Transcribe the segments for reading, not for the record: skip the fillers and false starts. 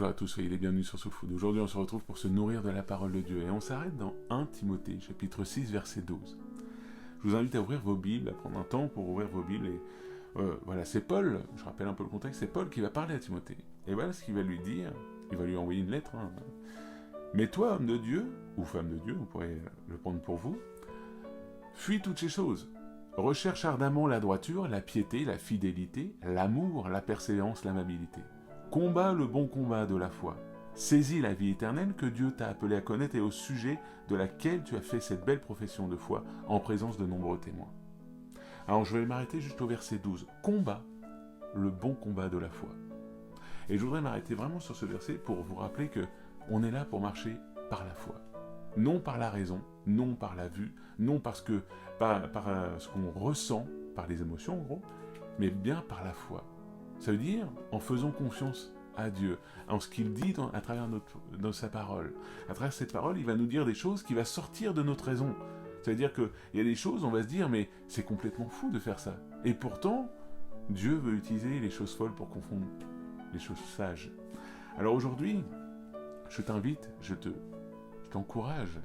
Bonjour à tous, soyez les bienvenus sur Soul Food. Aujourd'hui, on se retrouve pour se nourrir de la parole de Dieu et on s'arrête dans 1 Timothée, chapitre 6, verset 12. Je vous invite à ouvrir vos Bibles, à prendre un temps pour ouvrir vos Bibles et voilà, c'est Paul, je rappelle un peu le contexte, c'est Paul qui va parler à Timothée. Et voilà ce qu'il va lui dire, il va lui envoyer une lettre. Mais toi, homme de Dieu, ou femme de Dieu, vous pourrez le prendre pour vous, fuis toutes ces choses. Recherche ardemment la droiture, la piété, la fidélité, l'amour, la persévérance, l'amabilité. Combat le bon combat de la foi. Saisis la vie éternelle que Dieu t'a appelé à connaître et au sujet de laquelle tu as fait cette belle profession de foi en présence de nombreux témoins. Alors je vais m'arrêter juste au verset 12. Combat le bon combat de la foi. Et je voudrais m'arrêter vraiment sur ce verset pour vous rappeler que on est là pour marcher par la foi. Non par la raison, non par la vue, non par ce qu'on ressent, par les émotions en gros, mais bien par la foi. Ça veut dire en faisant confiance à Dieu, en ce qu'il dit à travers sa parole. À travers cette parole, il va nous dire des choses qui vont sortir de notre raison. Ça veut dire qu'il y a des choses, on va se dire, mais c'est complètement fou de faire ça. Et pourtant, Dieu veut utiliser les choses folles pour confondre les choses sages. Alors aujourd'hui, je t'invite, je t'encourage,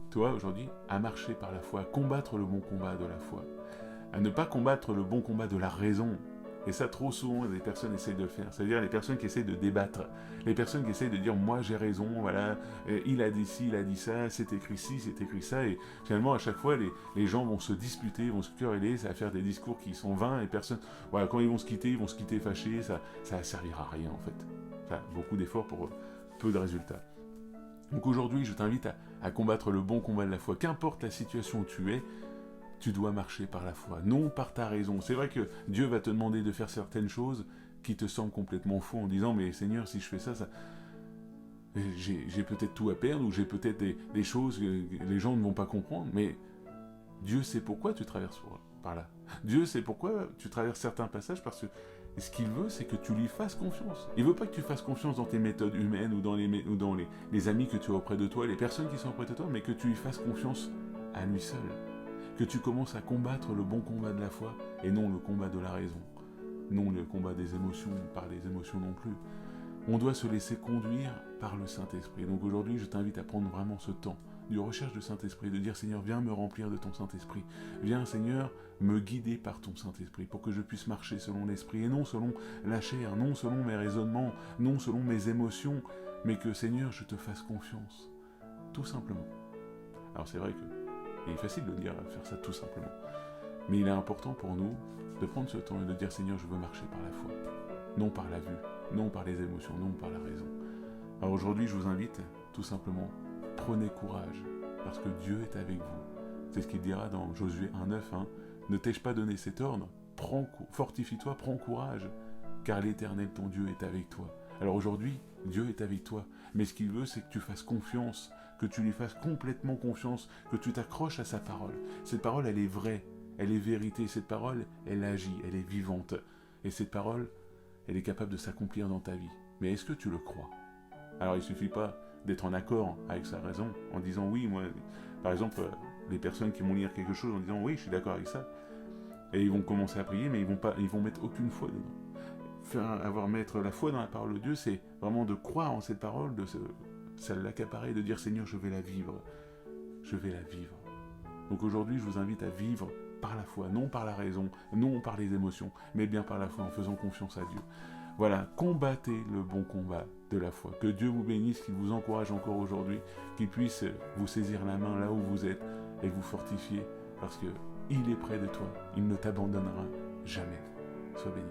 toi aujourd'hui, à marcher par la foi, à combattre le bon combat de la foi, à ne pas combattre le bon combat de la raison. Et ça, trop souvent, les personnes essayent de le faire. C'est-à-dire les personnes qui essayent de débattre, les personnes qui essayent de dire « moi j'ai raison, voilà, il a dit ci, il a dit ça, c'est écrit ci, c'est écrit ça », et finalement, à chaque fois, les gens vont se disputer, vont se quereller, ça va faire des discours qui sont vains, et personne, voilà, quand ils vont se quitter fâchés, ça servira à rien, en fait. Ça, beaucoup d'efforts pour peu de résultats. Donc aujourd'hui, je t'invite à combattre le bon combat de la foi. Qu'importe la situation où tu es, tu dois marcher par la foi, non par ta raison. C'est vrai que Dieu va te demander de faire certaines choses qui te semblent complètement faux en disant « mais Seigneur, si je fais ça, j'ai peut-être tout à perdre ou j'ai peut-être des choses que les gens ne vont pas comprendre. » Mais Dieu sait pourquoi tu traverses par là. Dieu sait pourquoi tu traverses certains passages parce que ce qu'il veut, c'est que tu lui fasses confiance. Il ne veut pas que tu fasses confiance dans tes méthodes humaines ou dans les amis que tu as auprès de toi, les personnes qui sont auprès de toi, mais que tu lui fasses confiance à lui seul. Que tu commences à combattre le bon combat de la foi et non le combat de la raison. Non le combat des émotions, par les émotions non plus. On doit se laisser conduire par le Saint-Esprit. Donc aujourd'hui, je t'invite à prendre vraiment ce temps de recherche du Saint-Esprit, de dire « Seigneur, viens me remplir de ton Saint-Esprit. Viens, Seigneur, me guider par ton Saint-Esprit pour que je puisse marcher selon l'Esprit et non selon la chair, non selon mes raisonnements, non selon mes émotions, mais que, Seigneur, je te fasse confiance. » Tout simplement. Alors c'est vrai que il est facile de dire faire ça tout simplement. Mais il est important pour nous de prendre ce temps et de dire « Seigneur, je veux marcher par la foi. » Non par la vue, non par les émotions, non par la raison. Alors aujourd'hui, je vous invite tout simplement, prenez courage, parce que Dieu est avec vous. C'est ce qu'il dira dans Josué 1,9. Ne t'ai-je pas donné cet ordre? Fortifie-toi, prends courage, car l'Éternel, ton Dieu, est avec toi. Alors aujourd'hui, Dieu est avec toi, mais ce qu'il veut, c'est que tu fasses confiance, que tu lui fasses complètement confiance, que tu t'accroches à sa parole. Cette parole, elle est vraie, elle est vérité, cette parole, elle agit, elle est vivante. Et cette parole, elle est capable de s'accomplir dans ta vie. Mais est-ce que tu le crois? Alors il ne suffit pas d'être en accord avec sa raison, en disant oui, moi, par exemple, les personnes qui vont lire quelque chose en disant oui, je suis d'accord avec ça, et ils vont commencer à prier, mais ils vont mettre aucune foi dedans. Mettre la foi dans la parole de Dieu, c'est vraiment de croire en cette parole, de l'accaparer, de dire Seigneur, je vais la vivre. Je vais la vivre. Donc aujourd'hui, je vous invite à vivre par la foi, non par la raison, non par les émotions, mais bien par la foi, en faisant confiance à Dieu. Voilà, combattez le bon combat de la foi. Que Dieu vous bénisse, qu'il vous encourage encore aujourd'hui, qu'il puisse vous saisir la main là où vous êtes et vous fortifier, parce qu'il est près de toi, il ne t'abandonnera jamais. Sois béni.